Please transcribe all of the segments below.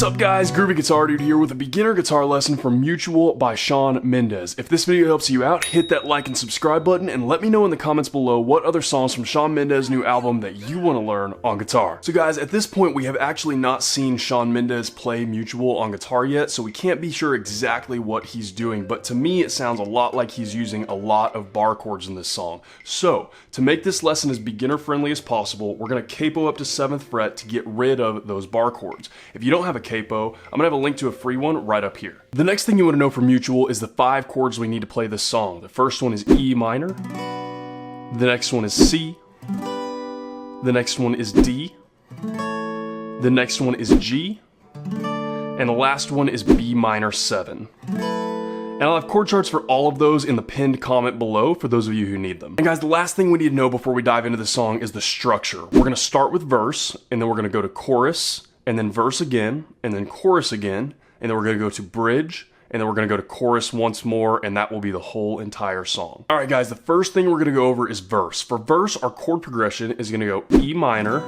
up guys, Groovy Guitar Dude here with a beginner guitar lesson from Mutual by Shawn Mendes. If this video helps you out, hit that like and subscribe button and let me know in the comments below what other songs from Shawn Mendes' new album that you want to learn on guitar. So guys, at this point we have actually not seen Shawn Mendes play Mutual on guitar yet, so we can't be sure exactly what he's doing, but to me it sounds a lot like he's using a lot of bar chords in this song. So, to make this lesson as beginner friendly as possible, we're going to capo up to 7th fret to get rid of those bar chords. If you don't have a capo, I'm going to have a link to a free one right up here. The next thing you want to know from Mutual is the 5 chords we need to play this song. The first one is E minor, the next one is C, the next one is D, the next one is G, and the last one is B minor 7. And I'll have chord charts for all of those in the pinned comment below for those of you who need them. And guys, the last thing we need to know before we dive into the song is the structure. We're going to start with verse, and then we're going to go to chorus, and then verse again, and then chorus again, and then we're going to go to bridge, and then we're going to go to chorus once more, and that will be the whole entire song. Alright guys, the first thing we're going to go over is verse. For verse, our chord progression is going to go E minor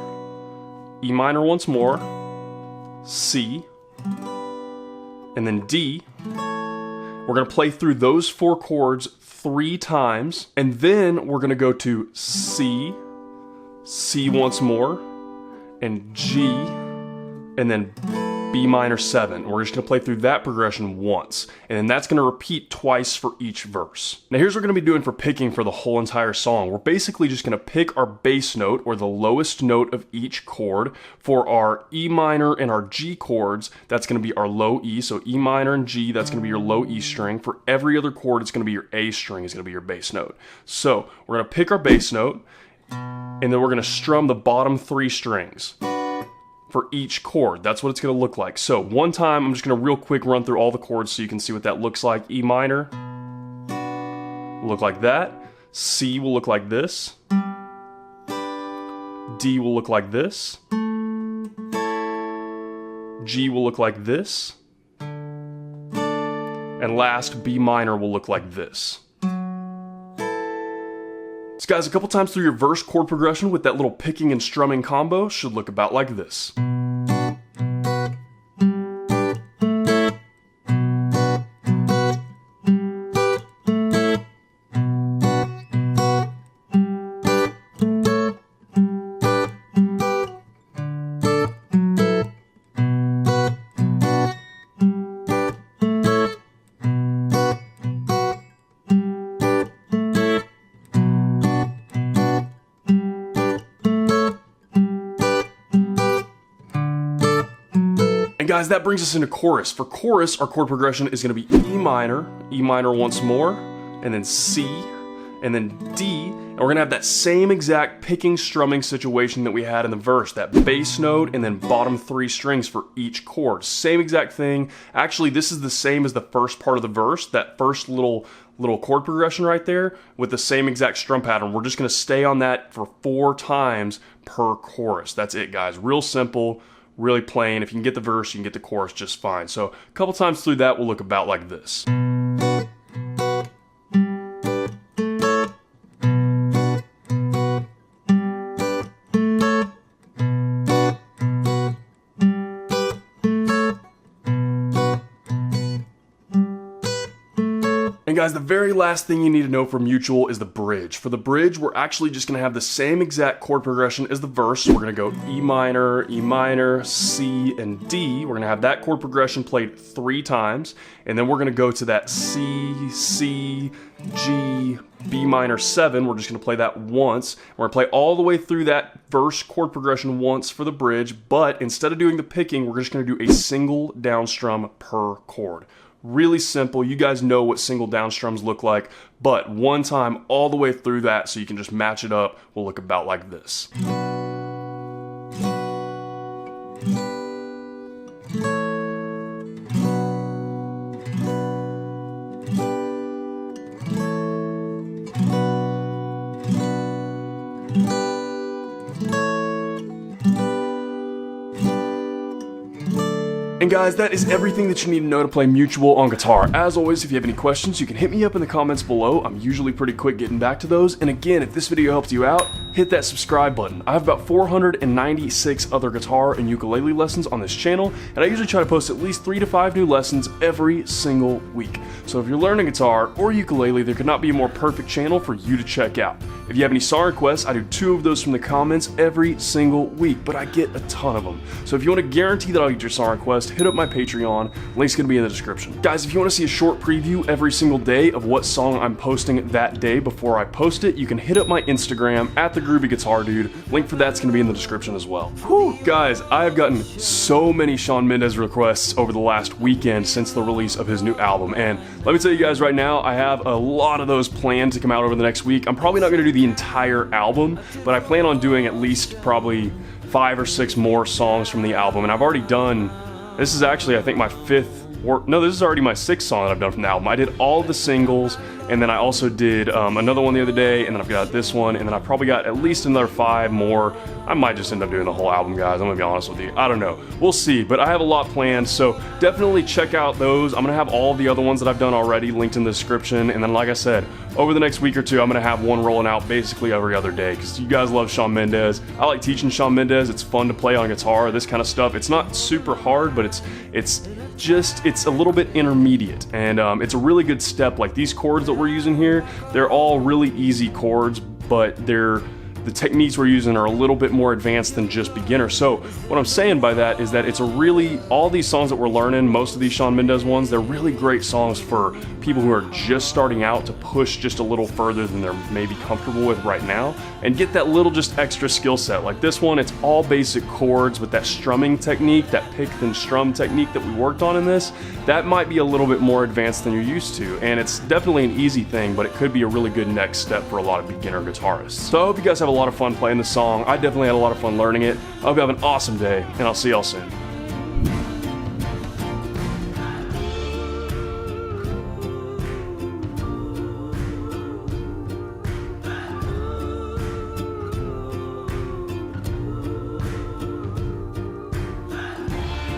once more, C, and then D. We're going to play through those 4 chords 3 times, and then we're going to go to C, C once more, and G, and then B minor 7. We're just going to play through that progression once, and then that's going to repeat twice for each verse. Now here's what we're going to be doing for picking for the whole entire song. We're basically just going to pick our bass note, or the lowest note of each chord. For our E minor and our G chords, that's going to be our low E, so E minor and G, that's going to be your low E string. For every other chord, it's going to be your A string, is going to be your bass note. So we're going to pick our bass note, and then we're going to strum the bottom 3 strings for each chord. That's what it's going to look like. So one time, I'm just going to real quick run through all the chords so you can see what that looks like. E minor will look like that. C will look like this. D will look like this. G will look like this. And last, B minor will look like this. So guys, a couple times through your verse chord progression with that little picking and strumming combo should look about like this. Guys, that brings us into chorus. For chorus, our chord progression is going to be E minor once more, and then C, and then D, and we're going to have that same exact picking strumming situation that we had in the verse, that bass note and then bottom 3 strings for each chord. Same exact thing. Actually, this is the same as the first part of the verse, that first little chord progression right there with the same exact strum pattern. We're just going to stay on that for 4 times per chorus. That's it, guys. Real simple. Really plain. If you can get the verse, you can get the chorus just fine. So a couple times through that will look about like this. And guys, the very last thing you need to know for Mutual is the bridge. For the bridge, we're actually just going to have the same exact chord progression as the verse. So we're going to go E minor, C, and D. We're going to have that chord progression played 3 times. And then we're going to go to that C, C, G, B minor 7. We're just going to play that once. We're going to play all the way through that verse chord progression once for the bridge. But instead of doing the picking, we're just going to do a single down strum per chord. Really simple. You guys know what single down strums look like, but one time all the way through that so you can just match it up will look about like this. And guys, that is everything that you need to know to play Mutual on guitar. As always, if you have any questions, you can hit me up in the comments below. I'm usually pretty quick getting back to those. And again, if this video helped you out, hit that subscribe button. I have about 496 other guitar and ukulele lessons on this channel, and I usually try to post at least 3 to 5 new lessons every single week. So if you're learning guitar or ukulele, there could not be a more perfect channel for you to check out. If you have any song requests, I do 2 of those from the comments every single week, but I get a ton of them. So if you want to guarantee that I'll get your song request, hit up my Patreon. Link's going to be in the description. Guys, if you want to see a short preview every single day of what song I'm posting that day before I post it, you can hit up my Instagram at the Groovy Guitar Dude. Link for that's going to be in the description as well. Whew, guys, I have gotten so many Shawn Mendes requests over the last weekend since the release of his new album, and let me tell you guys right now, I have a lot of those planned to come out over the next week. I'm probably not going to do the entire album, but I plan on doing at least probably 5 or 6 more songs from the album, and I've already done, this is actually I think my 5th, or no, this is already my 6th song that I've done from the album. I did all the singles, and then I also did another one the other day, and then I've got this one, and then I probably got at least another 5 more. I might just end up doing the whole album, guys. I'm gonna be honest with you. I don't know. We'll see, but I have a lot planned, so definitely check out those. I'm gonna have all the other ones that I've done already linked in the description, and then like I said, over the next week or 2, I'm gonna have one rolling out basically every other day, because you guys love Shawn Mendes. I like teaching Shawn Mendes. It's fun to play on guitar, this kind of stuff. It's not super hard, but it's a little bit intermediate, and it's a really good step. Like these chords that we're using here, they're all really easy chords, but the techniques we're using are a little bit more advanced than just beginner. So what I'm saying by that is that it's a really, all these songs that we're learning, most of these Shawn Mendes ones, they're really great songs for people who are just starting out to push just a little further than they're maybe comfortable with right now and get that little just extra skill set. Like this one, it's all basic chords with that strumming technique, that pick then strum technique that we worked on in this. That might be a little bit more advanced than you're used to, and it's definitely an easy thing, but it could be a really good next step for a lot of beginner guitarists. So I hope you guys have a lot of fun playing this song. I definitely had a lot of fun learning it. I hope you have an awesome day, and I'll see y'all soon.